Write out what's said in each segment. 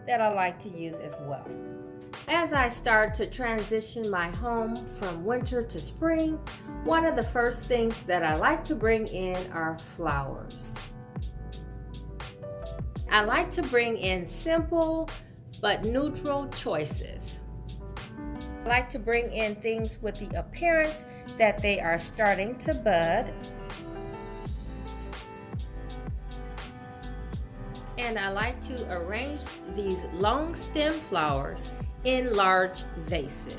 that I like to use as well. As I start to transition my home from winter to spring, one of the first things that I like to bring in are flowers. I like to bring in simple but neutral choices. I like to bring in things with the appearance that they are starting to bud. And I like to arrange these long stem flowers in large vases.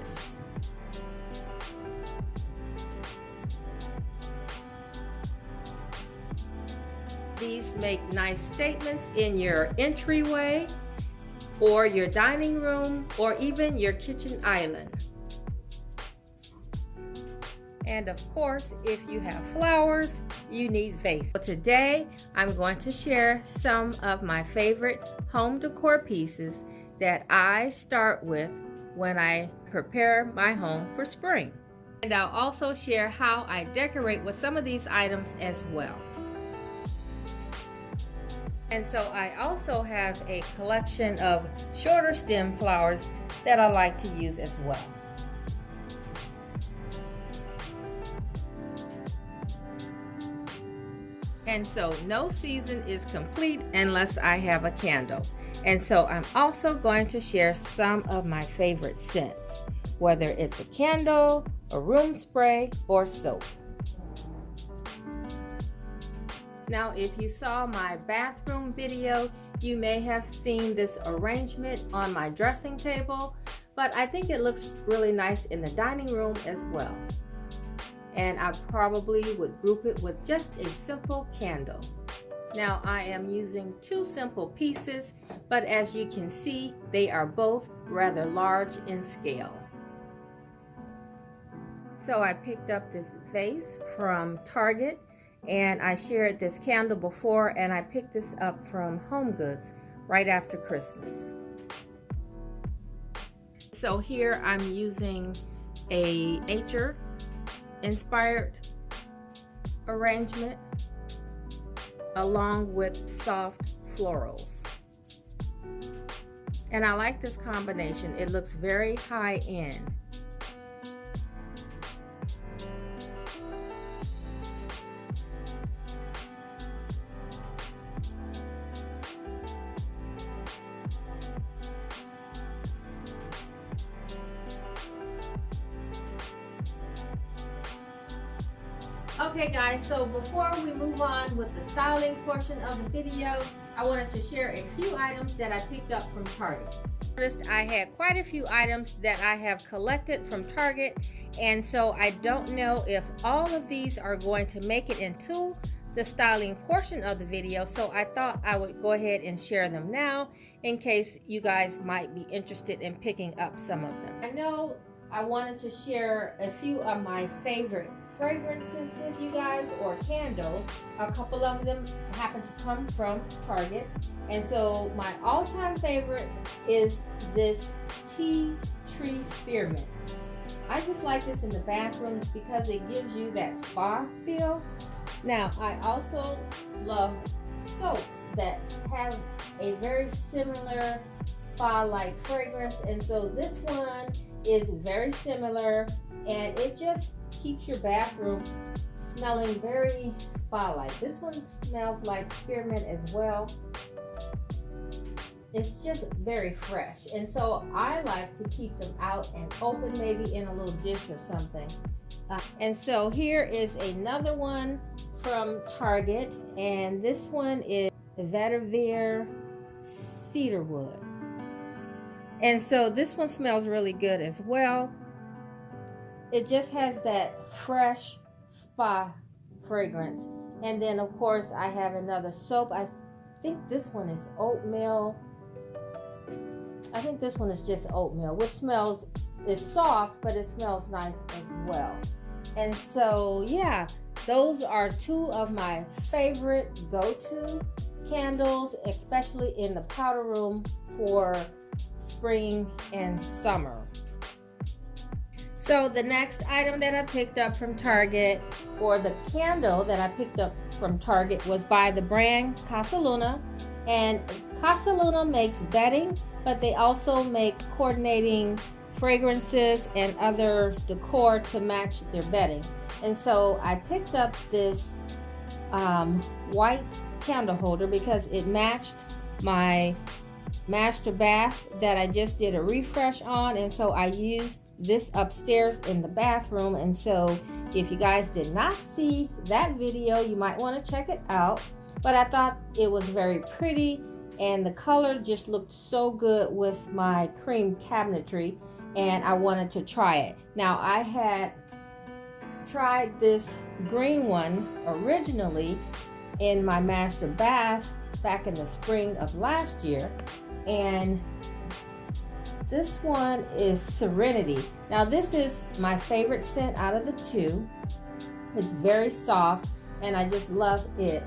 These make nice statements in your entryway or your dining room or even your kitchen island. And of course, if you have flowers, you need vases. So today, I'm going to share some of my favorite home decor pieces that I start with when I prepare my home for spring. And I'll also share how I decorate with some of these items as well. And so I also have a collection of shorter stem flowers that I like to use as well. And so no season is complete unless I have a candle. And so I'm also going to share some of my favorite scents, whether it's a candle, a room spray, or soap. Now, if you saw my bathroom video, you may have seen this arrangement on my dressing table, but I think it looks really nice in the dining room as well. And I probably would group it with just a simple candle. Now, I am using two simple pieces, but as you can see, they are both rather large in scale. So I picked up this vase from Target, and I shared this candle before, and I picked this up from Home Goods right after Christmas. So here I'm using a nature inspired arrangement along with soft florals. And I like this combination. It looks very high end. Okay guys, so before we move on with the styling portion of the video, I wanted to share a few items that I picked up from Target. First, I had quite a few items that I have collected from Target, and so I don't know if all of these are going to make it into the styling portion of the video, so I thought I would go ahead and share them now in case you guys might be interested in picking up some of them. I know I wanted to share a few of my favorite fragrances with you guys, or candles. A couple of them happen to come from Target, and so my all-time favorite is this tea tree spearmint. I just like this in the bathrooms because it gives you that spa feel. Now, I also love soaps that have a very similar spa-like fragrance, and so this one is very similar, and it just keeps your bathroom smelling very spa-like. This one smells like spearmint as well. It's just very fresh, and so I like to keep them out and open, maybe in a little dish or something. And so here is another one from Target, and this one is vetiver cedarwood. And so this one smells really good as well. It just has that fresh spa fragrance. And then of course I have another soap. I think this one is oatmeal. I think this one is just oatmeal, which smells, it's soft, but it smells nice as well. And so yeah, those are two of my favorite go-to candles, especially in the powder room for spring and summer. So the next item that I picked up from Target, or the candle that I picked up from Target, was by the brand Casaluna. And Casaluna makes bedding, but they also make coordinating fragrances and other decor to match their bedding. And so I picked up this white candle holder because it matched my master bath that I just did a refresh on, and so I used this upstairs in the bathroom. And so if you guys did not see that video, you might want to check it out. But I thought it was very pretty, and the color just looked so good with my cream cabinetry, and I wanted to try it. Now, I had tried this green one originally in my master bath back in the spring of last year, and this one is Serenity. Now, this is my favorite scent out of the two. It's very soft, and I just love it.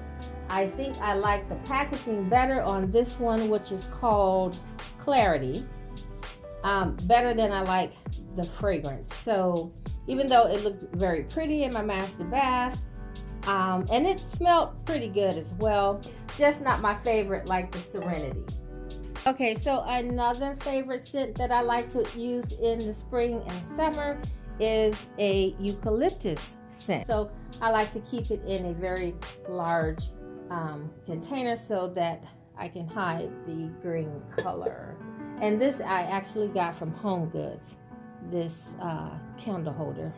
I think I like the packaging better on this one, which is called Clarity, better than I like the fragrance. So even though it looked very pretty in my master bath, and it smelled pretty good as well, just not my favorite like the Serenity. Okay, so another favorite scent that I like to use in the spring and summer is a eucalyptus scent. So I like to keep it in a very large container so that I can hide the green color. And this I actually got from Home Goods, this candle holder.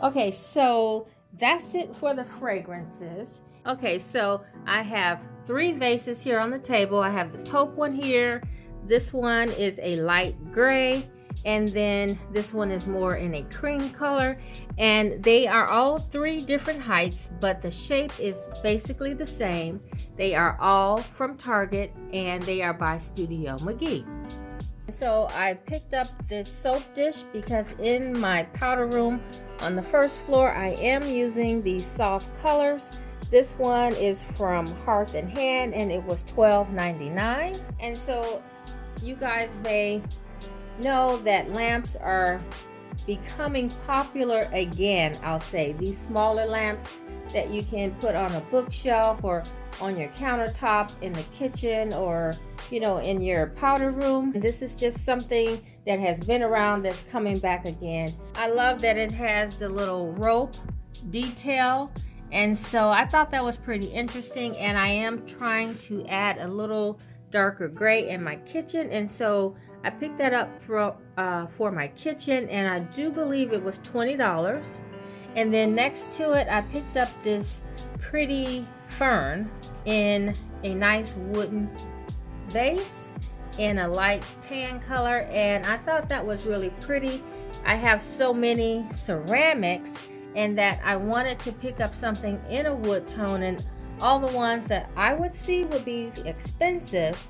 Okay, so that's it for the fragrances. Okay, so I have 3 vases here on the table. I have the taupe one here. This one is a light gray, and then this one is more in a cream color. And they are all 3 different heights, but the shape is basically the same. They are all from Target, and they are by Studio Mcgee. So I picked up this soap dish because in my powder room on the first floor, I am using these soft colors. This one is from Hearth and Hand, and it was $12.99. And so you guys may know that lamps are becoming popular again. I'll say these smaller lamps that you can put on a bookshelf or on your countertop in the kitchen, or in your powder room. This is just something that has been around that's coming back again. I love that it has the little rope detail, and so I thought that was pretty interesting. And I am trying to add a little darker gray in my kitchen, and so I picked that up for my kitchen, and I do believe it was $20. And then next to it, I picked up this pretty fern in a nice wooden vase in a light tan color, and I thought that was really pretty. I have so many ceramics, and that I wanted to pick up something in a wood tone, and all the ones that I would see would be expensive.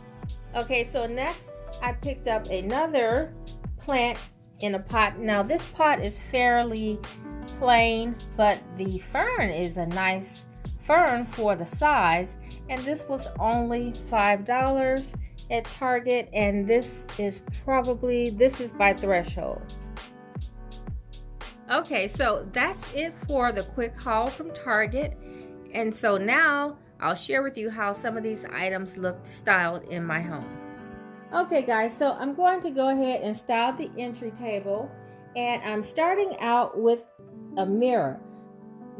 Okay, so next I picked up another plant in a pot. Now this pot is fairly plain, but the fern is a nice fern for the size, and this was only $5 at Target, and this is by Threshold. Okay, so that's it for the quick haul from Target. And so now I'll share with you how some of these items looked styled in my home. Okay guys, so I'm going to go ahead and style the entry table, and I'm starting out with a mirror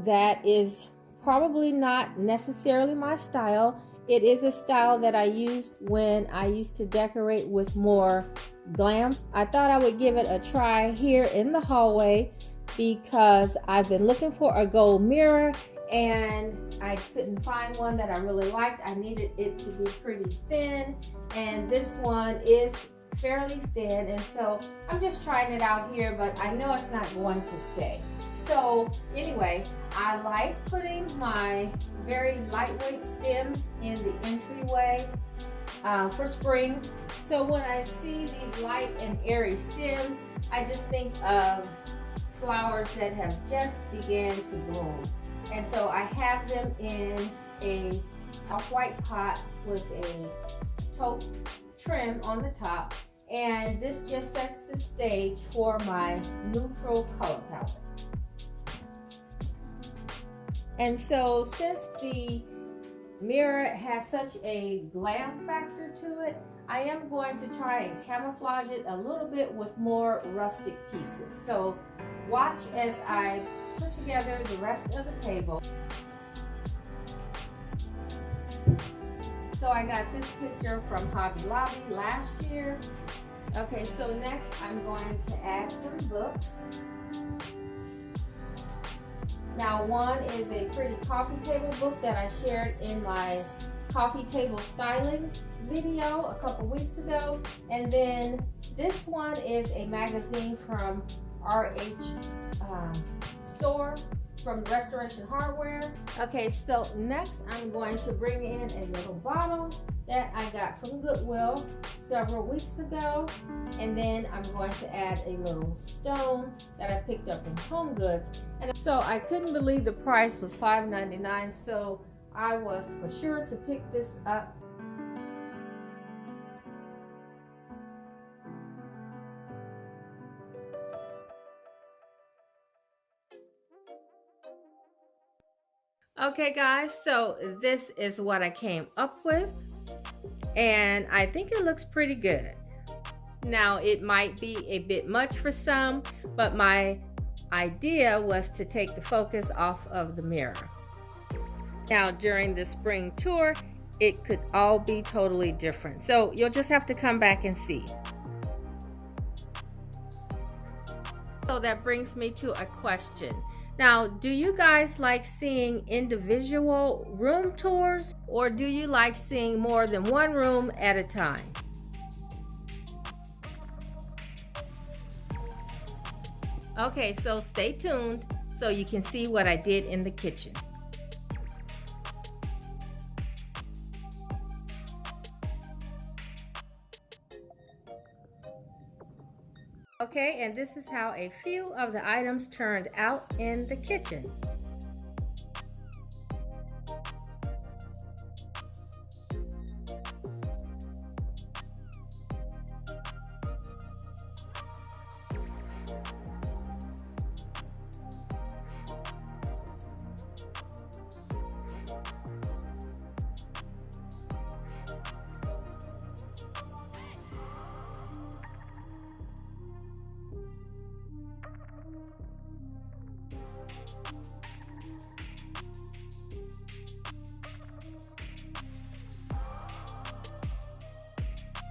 that is probably not necessarily my style. It is a style that I used when I used to decorate with more glam. I thought I would give it a try here in the hallway because I've been looking for a gold mirror and I couldn't find one that I really liked. I needed it to be pretty thin, and this one is fairly thin, and so I'm just trying it out here, but I know it's not going to stay. So anyway, I like putting my very lightweight stems in the entryway for spring. So when I see these light and airy stems, I just think of flowers that have just began to bloom. And so I have them in a off-white pot with a taupe trim on the top, and this just sets the stage for my neutral color palette. And so since the mirror has such a glam factor to it, I am going to try and camouflage it a little bit with more rustic pieces. So watch as I put together the rest of the table. So I got this picture from Hobby Lobby last year. Okay, so next I'm going to add some books. Now one is a pretty coffee table book that I shared in my coffee table styling video a couple weeks ago. And then this one is a magazine from RH store from Restoration Hardware. Okay, so next I'm going to bring in a little bottle that I got from Goodwill several weeks ago, and then I'm going to add a little stone that I picked up from Home Goods. And so I couldn't believe the price was $5.99, so I was for sure to pick this up. Okay guys, so this is what I came up with, and I think it looks pretty good. Now it might be a bit much for some, but my idea was to take the focus off of the mirror. Now during the spring tour, it could all be totally different, so you'll just have to come back and see. So that brings me to a question. Now, do you guys like seeing individual room tours, or do you like seeing more than one room at a time? Okay, so stay tuned so you can see what I did in the kitchen. Okay, and this is how a few of the items turned out in the kitchen.